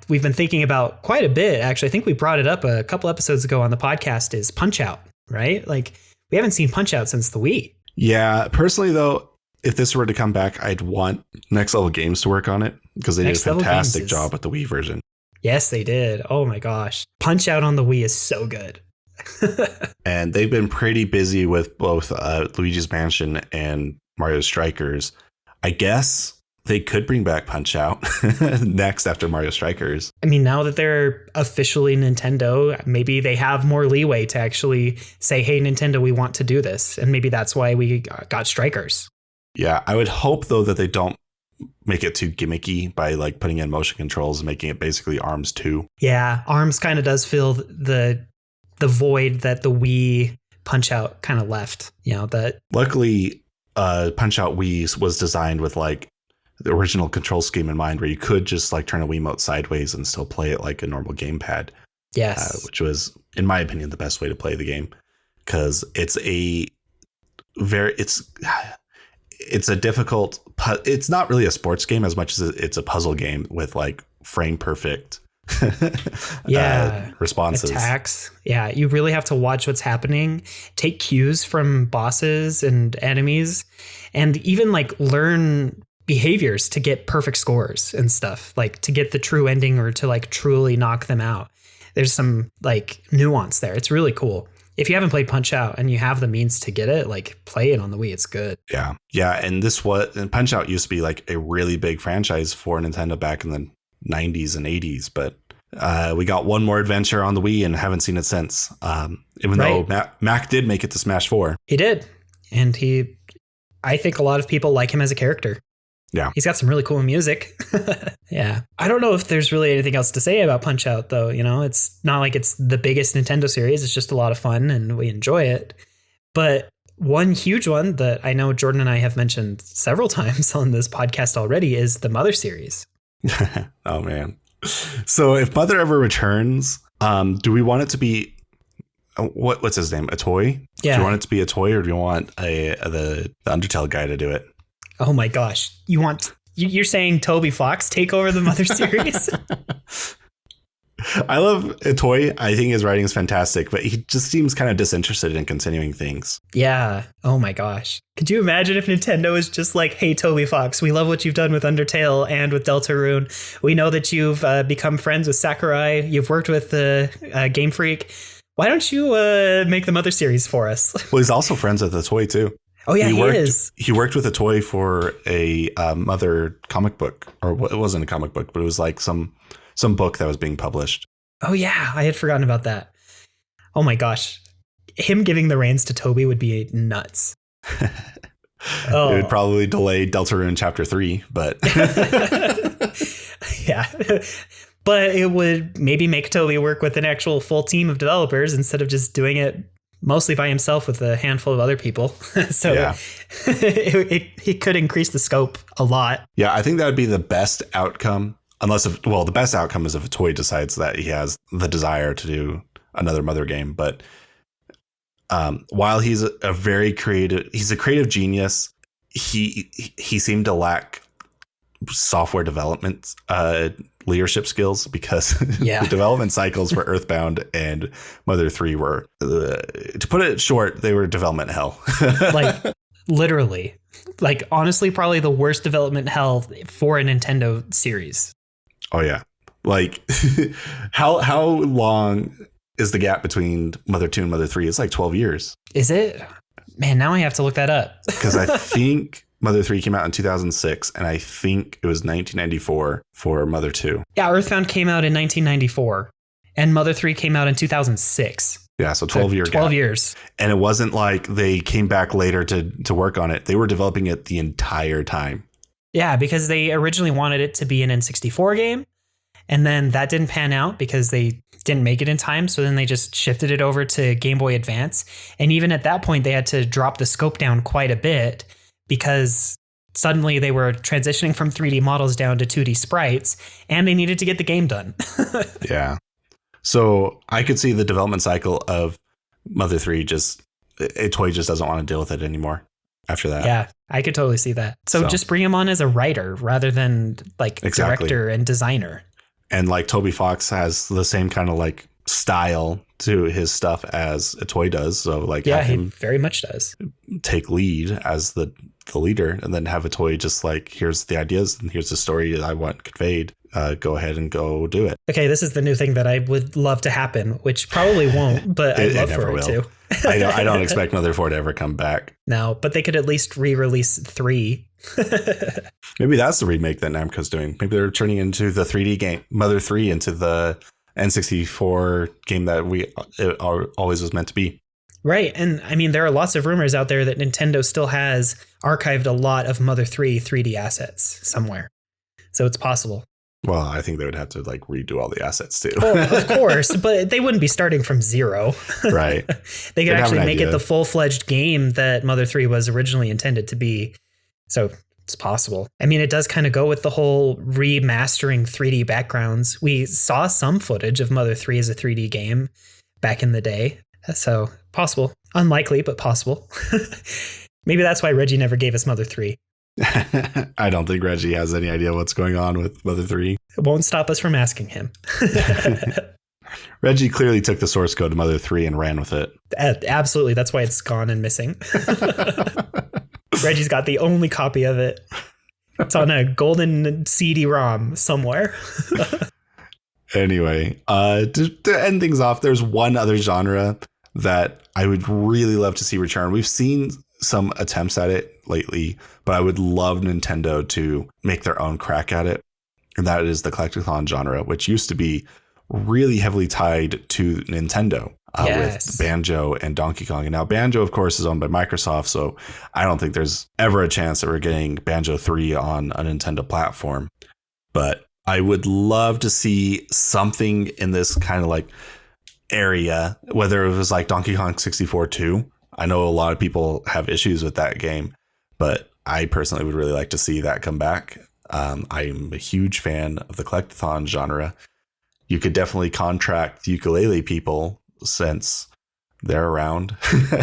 we've been thinking about quite a bit, actually, I think we brought it up a couple episodes ago on the podcast, is Punch-Out!, right? Like, we haven't seen Punch-Out! Since the Wii. Yeah. Personally, though, if this were to come back, I'd want Next Level Games to work on it, because they did a fantastic job with the Wii version. Yes, they did. Oh my gosh. Punch-Out! On the Wii is so good. And they've been pretty busy with both Luigi's Mansion and Mario Strikers. I guess they could bring back Punch-Out! Next after Mario Strikers. I mean, now that they're officially Nintendo, maybe they have more leeway to actually say, hey, Nintendo, we want to do this. And maybe that's why we got Strikers. Yeah, I would hope, though, that they don't make it too gimmicky by like putting in motion controls and making it basically ARMS 2. Yeah, ARMS kind of does fill the void that the Wii Punch-Out! Kind of left. That luckily Punch-Out! Wii was designed with like the original control scheme in mind, where you could just like turn a Wiimote sideways and still play it like a normal gamepad. Yes. Which was, in my opinion, the best way to play the game, because it's a difficult, it's not really a sports game as much as it's a puzzle game with like frame perfect responses. Attacks. Yeah, you really have to watch what's happening, take cues from bosses and enemies, and even like learn behaviors to get perfect scores and stuff, like to get the true ending or to like truly knock them out. There's some like nuance there. It's really cool. If you haven't played Punch-Out! And you have the means to get it, like play it on the Wii. It's good. Yeah. And Punch-Out! Used to be like a really big franchise for Nintendo back in the 90s and 80s, but we got one more adventure on the Wii and haven't seen it since. Even though Mac did make it to Smash 4. He did. And I think a lot of people like him as a character. Yeah. He's got some really cool music. Yeah. I don't know if there's really anything else to say about Punch-Out! Though. It's not like it's the biggest Nintendo series. It's just a lot of fun and we enjoy it. But one huge one that I know Jordan and I have mentioned several times on this podcast already is the Mother series. Oh, man. So if Mother ever returns, do we want it to be what's his name? A toy? Yeah. Do you want it to be a toy, or do you want the Undertale guy to do it? Oh my gosh. You're saying Toby Fox take over the Mother series? I love Toy. I think his writing is fantastic, but he just seems kind of disinterested in continuing things. Yeah. Oh my gosh. Could you imagine if Nintendo was just like, hey, Toby Fox, we love what you've done with Undertale and with Deltarune. We know that you've become friends with Sakurai. You've worked with Game Freak. Why don't you make the Mother series for us? Well, he's also friends with the Toy, too. Oh, yeah, he is. He worked with a Toy for a Mother comic book, or it wasn't a comic book, but it was like some book that was being published. Oh, yeah. I had forgotten about that. Oh, my gosh. Him giving the reins to Toby would be nuts. It would probably delay Deltarune Chapter 3, but... Yeah. But it would maybe make Toby work with an actual full team of developers instead of just doing it mostly by himself with a handful of other people. So yeah. It could increase the scope a lot. Yeah, I think that would be the best outcome. The best outcome is if a Toy decides that he has the desire to do another Mother game. But while he's a creative genius, he seemed to lack software development leadership skills, because the development cycles for Earthbound and Mother 3 were, to put it short, they were development hell. Like literally, like honestly, probably the worst development hell for a Nintendo series. Oh yeah. Like how long is the gap between Mother 2 and Mother 3? It's like 12 years. Is it? Man, now I have to look that up. Because I think Mother 3 came out in 2006, and I think it was 1994 for Mother 2. Yeah, Earthbound came out in 1994, And Mother 3 came out in 2006. Yeah, so 12 years. And it wasn't like they came back later to work on it. They were developing it the entire time. Yeah, because they originally wanted it to be an N64 game. And then that didn't pan out because they didn't make it in time. So then they just shifted it over to Game Boy Advance. And even at that point, they had to drop the scope down quite a bit because suddenly they were transitioning from 3D models down to 2D sprites, and they needed to get the game done. Yeah. So I could see the development cycle of Mother 3 Toei just doesn't want to deal with it anymore after that. Yeah, I could totally see that. So just bring him on as a writer rather than like director and designer. And like Toby Fox has the same kind of like style to his stuff as Toei does. So like, yeah, he very much does take lead as the leader, and then have Toei just like, here's the ideas and here's the story that I want conveyed. Go ahead and go do it. Okay, this is the new thing that I would love to happen, which probably won't, but I'd love for it to. I don't expect Mother 4 to ever come back. No, but they could at least re-release 3. Maybe that's the remake that Namco's doing. Maybe they're turning into the 3D game, Mother 3, into the N64 game that it always was meant to be. Right. And I mean, there are lots of rumors out there that Nintendo still has archived a lot of Mother 3 3D assets somewhere. So it's possible. Well, I think they would have to like redo all the assets too. Well, of course, but they wouldn't be starting from zero. Right. They could actually make it the full-fledged game that Mother 3 was originally intended to be. So it's possible. I mean, it does kind of go with the whole remastering 3D backgrounds. We saw some footage of Mother 3 as a 3D game back in the day. So possible. Unlikely, but possible. Maybe that's why Reggie never gave us Mother 3. I don't think Reggie has any idea what's going on with Mother 3. It won't stop us from asking him. Reggie clearly took the source code to Mother 3 and ran with it. Absolutely. That's why it's gone and missing. Reggie's got the only copy of it. It's on a golden CD-ROM somewhere. Anyway, to end things off, there's one other genre that I would really love to see return. We've seen some attempts at it lately, but I would love Nintendo to make their own crack at it. And that is the Collectathon genre, which used to be really heavily tied to Nintendo with Banjo and Donkey Kong. And now Banjo, of course, is owned by Microsoft. So I don't think there's ever a chance that we're getting Banjo 3 on a Nintendo platform. But I would love to see something in this kind of like area, whether it was like Donkey Kong 64 2. I know a lot of people have issues with that game, but I personally would really like to see that come back. I'm a huge fan of the Collectathon genre. You could definitely contract the ukulele people since they're around.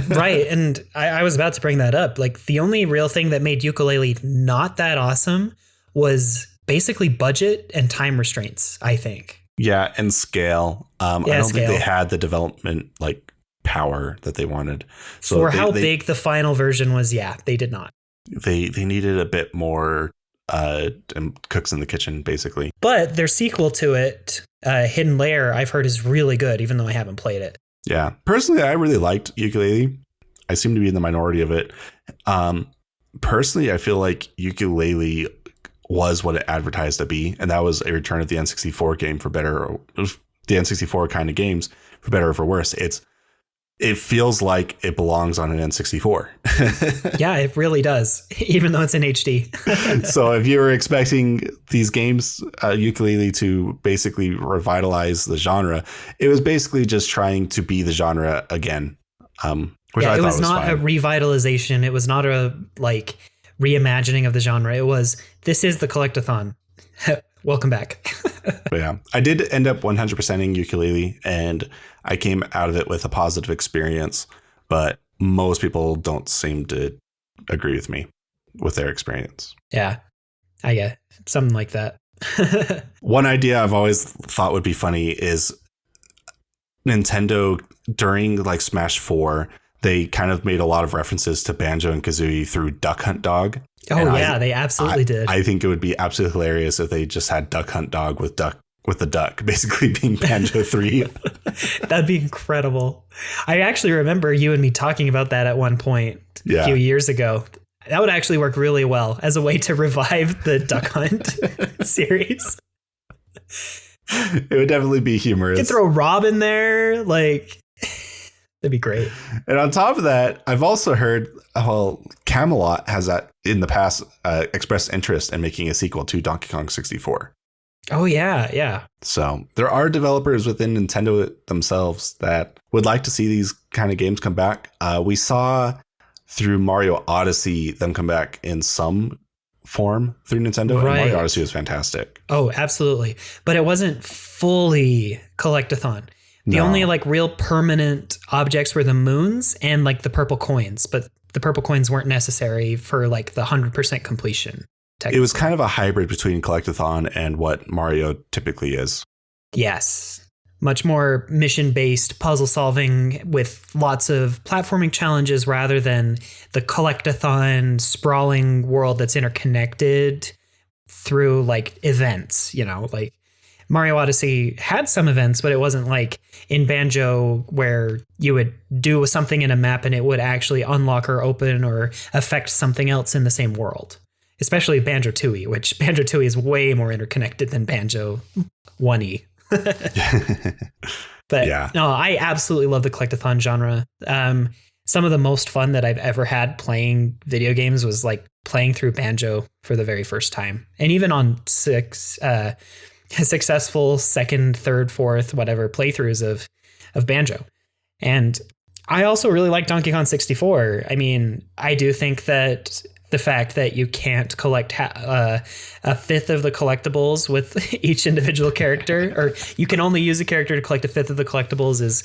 Right. And I was about to bring that up. Like the only real thing that made ukulele not that awesome was basically budget and time restraints, I think. Yeah. And scale. I don't think they had the development like power that they wanted. So for how big the final version was, they did not. They needed a bit more cooks in the kitchen, basically. But their sequel to it, Hidden Layer, I've heard is really good, even though I haven't played it. Yeah. Personally, I really liked ukulele. I seem to be in the minority of it. Personally, I feel like ukulele was what it advertised to be, and that was a return of the N64 game for better, or the N64 kind of games for better or for worse. It feels like it belongs on an N64. Yeah, it really does, even though it's in HD. So if you were expecting these games, ukulele, to basically revitalize the genre, it was basically just trying to be the genre again. Which I thought was not fine. A revitalization. It was not a like reimagining of the genre. It was, this is the Collectathon. Welcome back. But yeah, I did end up 100%ing ukulele, and I came out of it with a positive experience, but most people don't seem to agree with me with their experience. Yeah, I get something like that. One idea I've always thought would be funny is Nintendo during like Smash 4, they kind of made a lot of references to Banjo and Kazooie through Duck Hunt Dog. Oh, yeah, they absolutely did. I think it would be absolutely hilarious if they just had Duck Hunt Dog with the duck basically being Banjo 3. That'd be incredible. I actually remember you and me talking about that at one point a few years ago. That would actually work really well as a way to revive the Duck Hunt series. It would definitely be humorous. You could throw Rob in there. Like, that'd be great. And on top of that, I've also heard, Camelot has in the past expressed interest in making a sequel to Donkey Kong 64. Oh, yeah. So there are developers within Nintendo themselves that would like to see these kind of games come back. We saw through Mario Odyssey them come back in some form through Nintendo. Right. And Mario Odyssey was fantastic. Oh, absolutely. But it wasn't fully Collectathon. The only like real permanent objects were the moons and like the purple coins, but the purple coins weren't necessary for like the 100% completion. It was kind of a hybrid between Collectathon and what Mario typically is. Yes. Much more mission-based puzzle solving with lots of platforming challenges rather than the Collectathon sprawling world that's interconnected through like events, like Mario Odyssey had some events, but it wasn't like in Banjo where you would do something in a map and it would actually unlock or open or affect something else in the same world. Especially Banjo Tooie, which Banjo Tooie is way more interconnected than Banjo 1E. But yeah. No, I absolutely love the Collectathon genre. Some of the most fun that I've ever had playing video games was like playing through Banjo for the very first time. And even on successful second, third, fourth, whatever playthroughs of Banjo. And I also really like Donkey Kong 64. I mean, I do think that the fact that you can't collect a fifth of the collectibles with each individual character, or you can only use a character to collect a fifth of the collectibles, is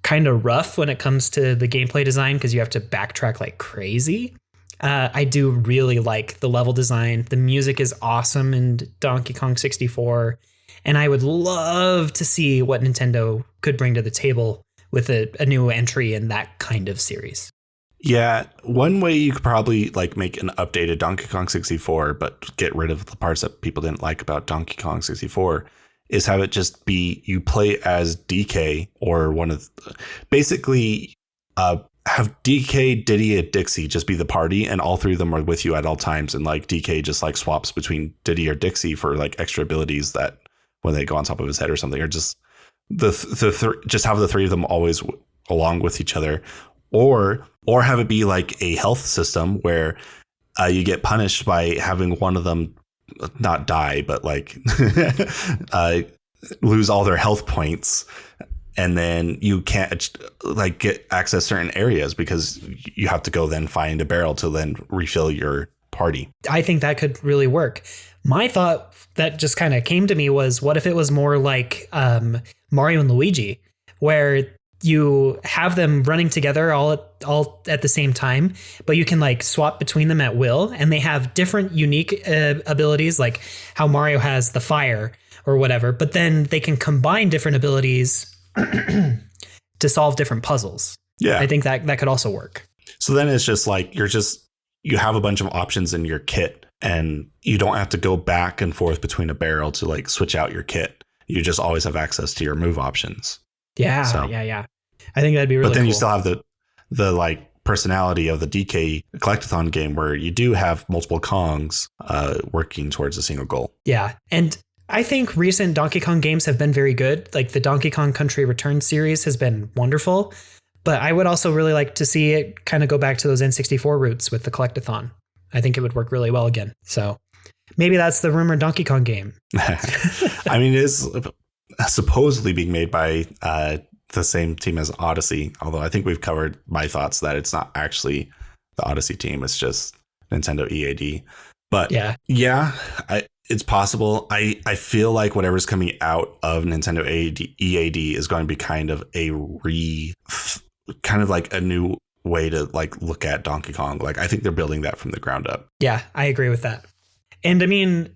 kind of rough when it comes to the gameplay design because you have to backtrack like crazy. I do really like the level design. The music is awesome in Donkey Kong 64. And I would love to see what Nintendo could bring to the table with a new entry in that kind of series. Yeah, one way you could probably like make an updated Donkey Kong 64, but get rid of the parts that people didn't like about Donkey Kong 64 is have it just be you play as DK or one of basically have DK, Diddy, and Dixie just be the party, and all three of them are with you at all times. And like DK just like swaps between Diddy or Dixie for like extra abilities that when they go on top of his head or something, or just just have the three of them always along with each other, or have it be like a health system where you get punished by having one of them not die, but like lose all their health points. And then you can't like get access certain areas because you have to go then find a barrel to then refill your party. I think that could really work. My thought that just kind of came to me was, what if it was more like Mario and Luigi, where you have them running together all at the same time, but you can like swap between them at will, and they have different unique abilities, like how Mario has the fire or whatever, but then they can combine different abilities to solve different puzzles. Yeah, I think that could also work. So then it's just like you have a bunch of options in your kit, and you don't have to go back and forth between a barrel to like switch out your kit. You just always have access to your move options. Yeah, so, yeah. I think that'd be really cool. But then you still have the like personality of the DK Collectathon game where you do have multiple Kongs working towards a single goal. Yeah, and I think recent Donkey Kong games have been very good. Like the Donkey Kong Country Returns series has been wonderful. But I would also really like to see it kind of go back to those N64 roots with the Collectathon. I think it would work really well again. So maybe that's the rumored Donkey Kong game. I mean, it is supposedly being made by the same team as Odyssey, although I think we've covered my thoughts that it's not actually the Odyssey team. It's just Nintendo EAD. But yeah, it's possible. I feel like whatever's coming out of Nintendo EAD is going to be kind of like a new way to like look at Donkey Kong. Like I think they're building that from the ground up. Yeah, I agree with that. And I mean,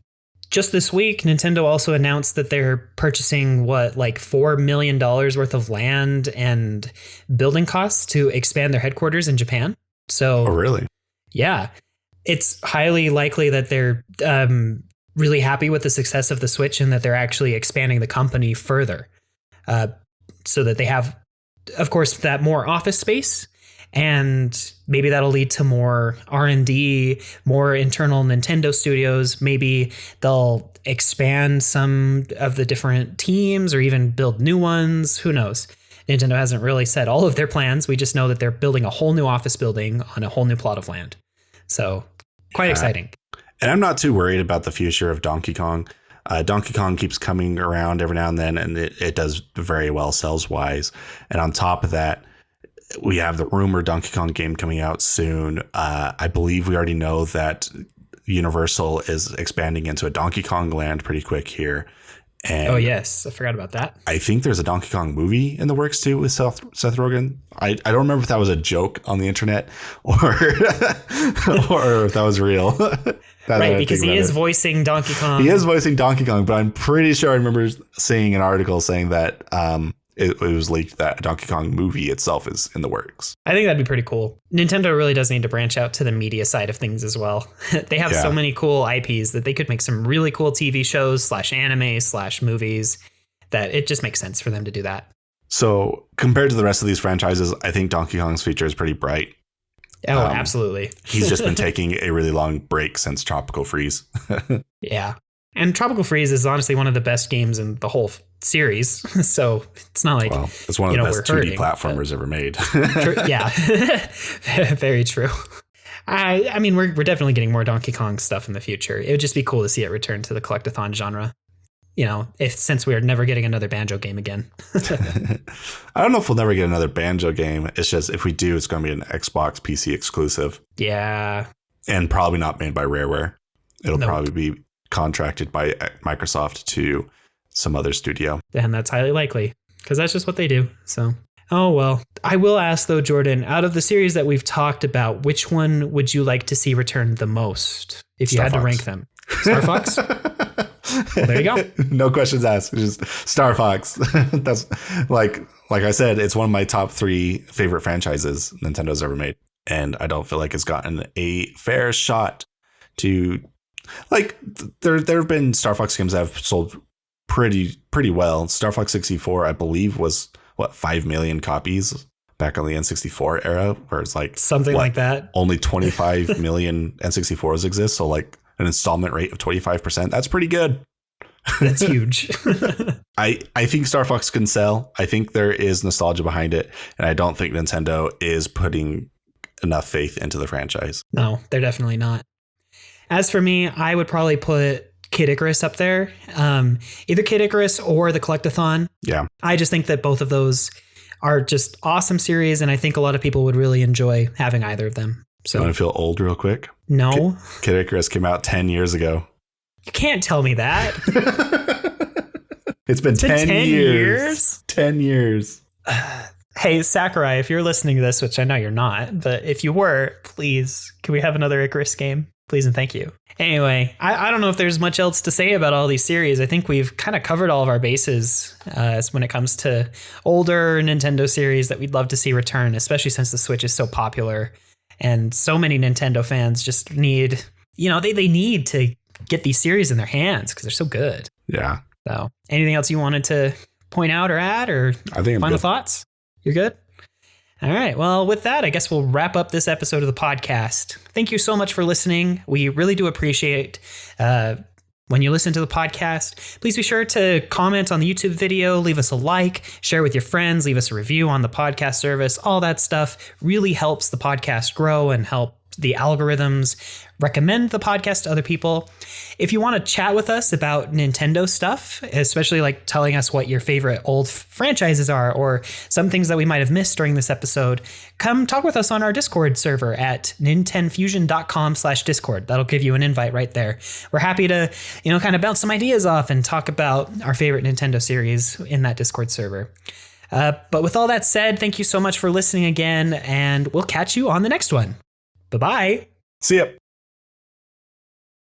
just this week, Nintendo also announced that they're purchasing like $4 million worth of land and building costs to expand their headquarters in Japan. So, oh, really? Yeah, it's highly likely that they're really happy with the success of the Switch and that they're actually expanding the company further so that they have, of course, that more office space And maybe that'll lead to more R&D, more internal Nintendo studios. Maybe they'll expand some of the different teams or even build new ones. Who knows? Nintendo hasn't really said all of their plans. We just know that they're building a whole new office building on a whole new plot of land. So quite exciting. And I'm not too worried about the future of Donkey Kong. Donkey Kong keeps coming around every now and then, and it does very well sales-wise. And on top of that, we have the rumored Donkey Kong game coming out soon. I believe we already know that Universal is expanding into a Donkey Kong land pretty quick here. And oh, yes. I forgot about that. I think there's a Donkey Kong movie in the works, too, with Seth Rogen. I don't remember if that was a joke on the internet or or if that was real. Right, because he is voicing Donkey Kong. He is voicing Donkey Kong, but I'm pretty sure I remember seeing an article saying that it was leaked that a Donkey Kong movie itself is in the works. I think that'd be pretty cool. Nintendo really does need to branch out to the media side of things as well. They have so many cool IPs that they could make some really cool TV shows / anime / movies that it just makes sense for them to do that. So compared to the rest of these franchises, I think Donkey Kong's future is pretty bright. Oh, absolutely. He's just been taking a really long break since Tropical Freeze. Yeah. And Tropical Freeze is honestly one of the best games in the whole series. So it's not like, well, it's one of the best 2D platformers ever made. Yeah, very true. I mean, we're definitely getting more Donkey Kong stuff in the future. It would just be cool to see it return to the collectathon genre. You know, since we are never getting another Banjo game again. I don't know if we'll never get another Banjo game. It's just if we do, it's going to be an Xbox PC exclusive. Yeah. And probably not made by Rareware. It'll probably be contracted by Microsoft to some other studio. And that's highly likely because that's just what they do. So, oh, well, I will ask, though, Jordan, out of the series that we've talked about, which one would you like to see return the most if you had to rank them? Star Fox? Well, there you go. No questions asked. It's just Star Fox. That's like I said, it's one of my top 3 favorite franchises Nintendo's ever made. And I don't feel like it's gotten a fair shot to, like, there have been Star Fox games that have sold pretty well. Star Fox 64, I believe, was 5 million copies back on the N64 era, where it's like something like that. Only 25 million N64s exist. So like an installment rate of 25%. That's pretty good. That's huge. I think Star Fox can sell. I think there is nostalgia behind it. And I don't think Nintendo is putting enough faith into the franchise. No, they're definitely not. As for me, I would probably put Kid Icarus up there. Either Kid Icarus or the Collectathon. Yeah. I just think that both of those are just awesome series. And I think a lot of people would really enjoy having either of them. So, you want to feel old real quick? No. Kid Icarus came out 10 years ago. You can't tell me that. It's been 10 years. 10 years. Hey, Sakurai, if you're listening to this, which I know you're not, but if you were, please, can we have another Icarus game? Please and thank you. Anyway, I don't know if there's much else to say about all these series. I think we've kind of covered all of our bases when it comes to older Nintendo series that we'd love to see return, especially since the Switch is so popular. And so many Nintendo fans just need, they need to get these series in their hands because they're so good. Yeah. So anything else you wanted to point out or add, or I think final thoughts? You're good? All right. Well, with that, I guess we'll wrap up this episode of the podcast. Thank you so much for listening. We really do appreciate when you listen to the podcast. Please be sure to comment on the YouTube video, leave us a like, share with your friends, leave us a review on the podcast service. All that stuff really helps the podcast grow and help the algorithms recommend the podcast to other people. If you want to chat with us about Nintendo stuff, especially like telling us what your favorite old franchises are or some things that we might have missed during this episode, come talk with us on our Discord server at nintenfusion.com/Discord. That'll give you an invite right there. We're happy to, kind of bounce some ideas off and talk about our favorite Nintendo series in that Discord server. But with all that said, thank you so much for listening again, and we'll catch you on the next one. Bye-bye. See ya.